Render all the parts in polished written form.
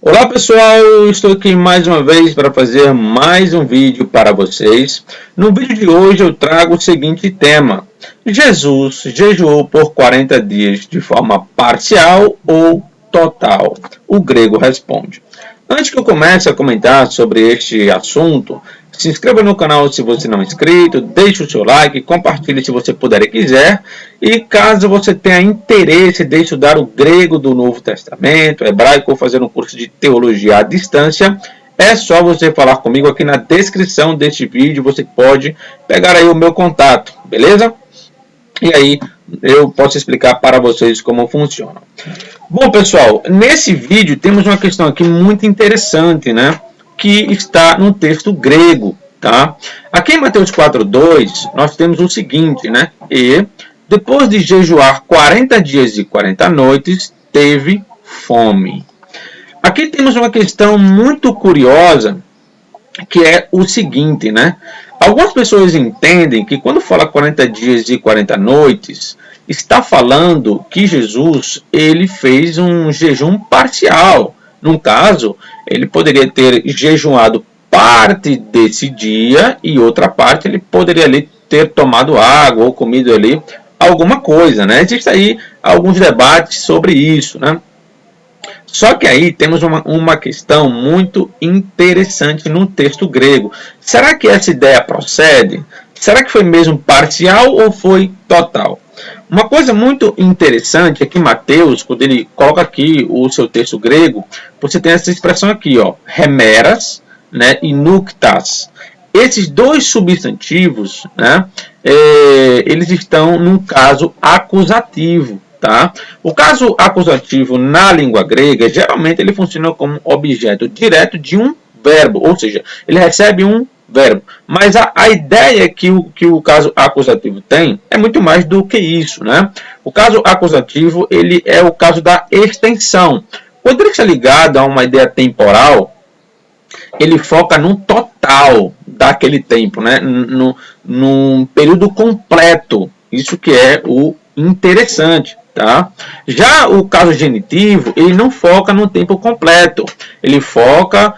Olá pessoal, estou aqui mais uma vez para fazer mais um vídeo para vocês. No vídeo de hoje eu trago o seguinte tema: Jesus jejuou por 40 dias de forma parcial ou total? O grego responde. Antes que eu comece a comentar sobre este assunto, se inscreva no canal se você não é inscrito, deixe o seu like, compartilhe se você puder e quiser. E caso você tenha interesse de estudar o grego do Novo Testamento, hebraico, ou fazer um curso de teologia à distância, é só você falar comigo aqui na descrição deste vídeo. Você pode pegar aí o meu contato, beleza? E aí eu posso explicar para vocês como funciona. Bom, pessoal, nesse vídeo temos uma questão aqui muito interessante, né? Que está no texto grego, tá? Aqui em Mateus 4:2, nós temos o seguinte, né? E depois de jejuar 40 dias e 40 noites, teve fome. Aqui temos uma questão muito curiosa, que é o seguinte, né? Algumas pessoas entendem que quando fala 40 dias e 40 noites, está falando que Jesus ele fez um jejum parcial. No caso, ele poderia ter jejuado parte desse dia e outra parte ele poderia ali ter tomado água ou comido ali alguma coisa, né? Existem aí alguns debates sobre isso, né? Só que aí temos uma questão muito interessante no texto grego. Será que essa ideia procede? Será que foi mesmo parcial ou foi total? Uma coisa muito interessante é que Mateus, quando ele coloca aqui o seu texto grego, você tem essa expressão aqui, ó, hemeras, né, e nuktas. Esses dois substantivos, né, eles estão num caso acusativo. Tá? O caso acusativo na língua grega, geralmente ele funciona como objeto direto de um verbo, ou seja, ele recebe um verbo. Mas a ideia que o caso acusativo tem é muito mais do que isso, né? O caso acusativo ele é o caso da extensão. Quando ele está ligado a uma ideia temporal, ele foca no total daquele tempo, né? Num período completo. Isso que é o interessante. Tá? Já o caso genitivo, ele não foca no tempo completo, ele foca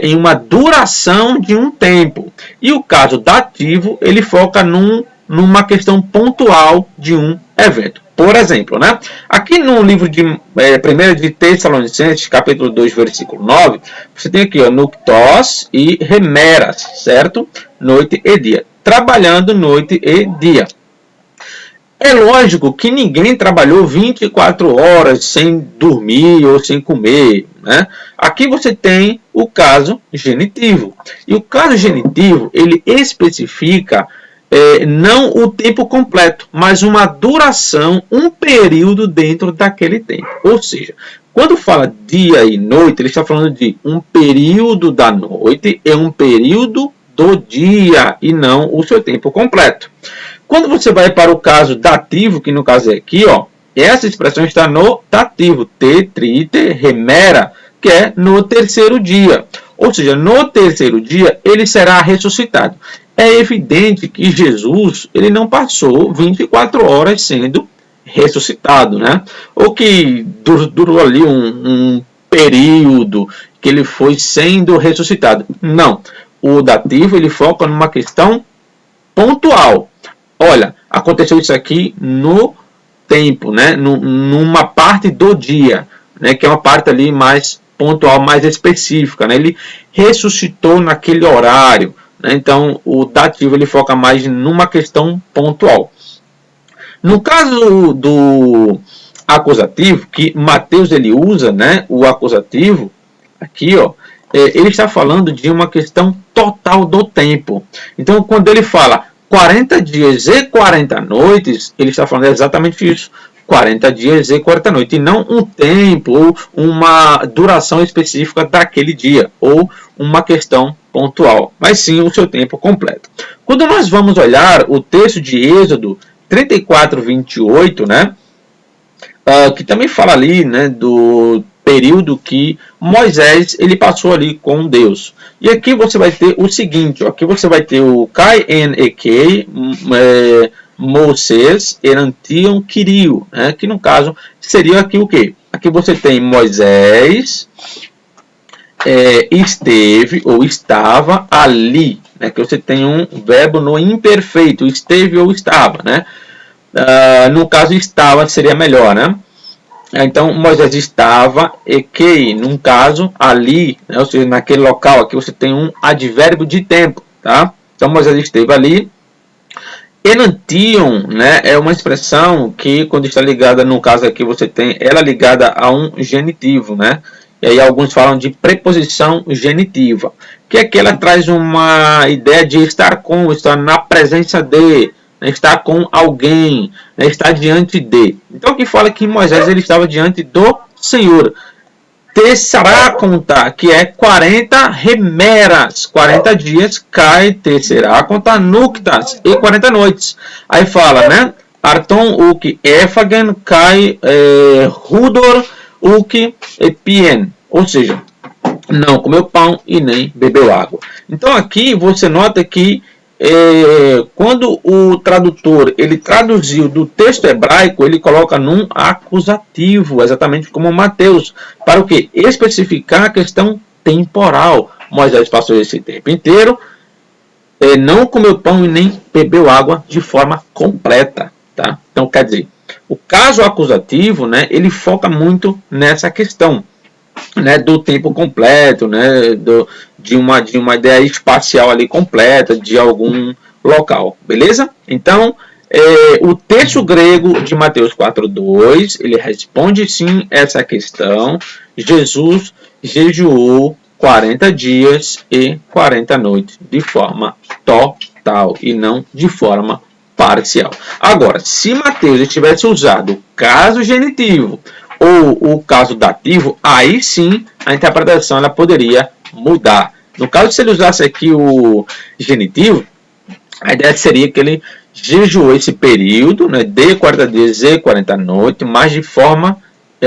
em uma duração de um tempo. E o caso dativo, ele foca numa questão pontual de um evento. Por exemplo, né? Aqui no livro de 1 de Tessalonicenses, capítulo 2, versículo 9, você tem aqui, ó, nuktos e remeras, certo? Noite e dia. Trabalhando noite e dia. É lógico que ninguém trabalhou 24 horas sem dormir ou sem comer, né? Aqui você tem o caso genitivo. E o caso genitivo, ele especifica não o tempo completo, mas uma duração, um período dentro daquele tempo. Ou seja, quando fala dia e noite, ele está falando de um período da noite e um período do dia, e não o seu tempo completo. Quando você vai para o caso dativo, que no caso é aqui, ó, essa expressão está no dativo, trite, remera, que é no terceiro dia. Ou seja, no terceiro dia ele será ressuscitado. É evidente que Jesus ele não passou 24 horas sendo ressuscitado, né? Ou que durou ali um período que ele foi sendo ressuscitado. Não. O dativo ele foca numa questão pontual. Olha, aconteceu isso aqui no tempo, né? Numa parte do dia, né? Que é uma parte ali mais pontual, mais específica, né? Ele ressuscitou naquele horário, né? Então, o dativo ele foca mais numa questão pontual. No caso do acusativo, que Mateus ele usa, né? O acusativo, aqui, ó, ele está falando de uma questão total do tempo. Então, quando ele fala 40 dias e 40 noites, ele está falando exatamente isso. 40 dias e 40 noites, e não um tempo ou uma duração específica daquele dia, ou uma questão pontual, mas sim o seu tempo completo. Quando nós vamos olhar o texto de Êxodo 34, 28, né, que também fala ali, né, do período que Moisés ele passou ali com Deus. E aqui você vai ter o seguinte, ó, aqui você vai ter o Kai en Ekei, Moisés Erantiam Kirio, né, que no caso seria aqui o quê? Aqui você tem Moisés esteve ou estava ali, né? Que você tem um verbo no imperfeito, esteve ou estava, né? No caso, estava seria melhor, né? Então, Moisés estava e que, num caso, ali, né? Ou seja, naquele local aqui você tem um advérbio de tempo, tá? Então, Moisés esteve ali. Enantion, né, é uma expressão que, quando está ligada, no caso aqui, você tem ela ligada a um genitivo, né? E aí alguns falam de preposição genitiva, que aqui ela traz uma ideia de estar com, estar na presença de, né, estar com alguém, né, estar diante de. Então aqui fala que Moisés ele estava diante do Senhor. Tesseraconta, que é 40 remeras, 40 dias, cai tesseraconta nuktas, e 40 noites. Aí fala, né? Arton uk efagen cai rudor uk epien, ou seja, não comeu pão e nem bebeu água. Então aqui você nota que quando o tradutor ele traduziu do texto hebraico, ele coloca num acusativo, exatamente como Mateus, para o que? Especificar a questão temporal. Moisés passou esse tempo inteiro, não comeu pão e nem bebeu água de forma completa. Tá? Então, quer dizer, o caso acusativo, né, ele foca muito nessa questão, né, do tempo completo, né, de uma ideia espacial ali completa de algum local, beleza? Então, o texto grego de Mateus 4:2, ele responde sim essa questão. Jesus jejuou 40 dias e 40 noites de forma total e não de forma parcial. Agora, se Mateus tivesse usado o caso genitivo ou o caso dativo, aí sim a interpretação ela poderia mudar. No caso, se ele usasse aqui o genitivo, a ideia seria que ele jejuou esse período, né, de 40 dias e 40 noites, mas de forma,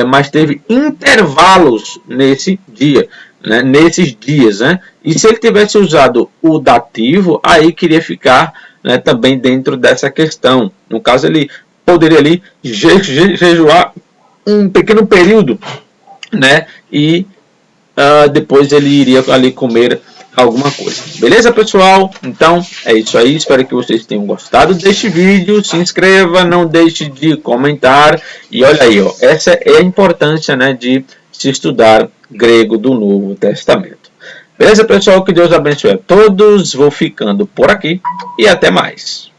mas teve intervalos nesse dia, né, nesses dias, né? E se ele tivesse usado o dativo, aí queria ficar, né, também dentro dessa questão. No caso, ele poderia ali jejuar um pequeno período, né? E depois ele iria ali comer alguma coisa. Beleza, pessoal? Então, é isso aí. Espero que vocês tenham gostado deste vídeo. Se inscreva, não deixe de comentar. E olha aí, ó, essa é a importância, né, de se estudar grego do Novo Testamento. Beleza, pessoal? Que Deus abençoe a todos. Vou ficando por aqui e até mais.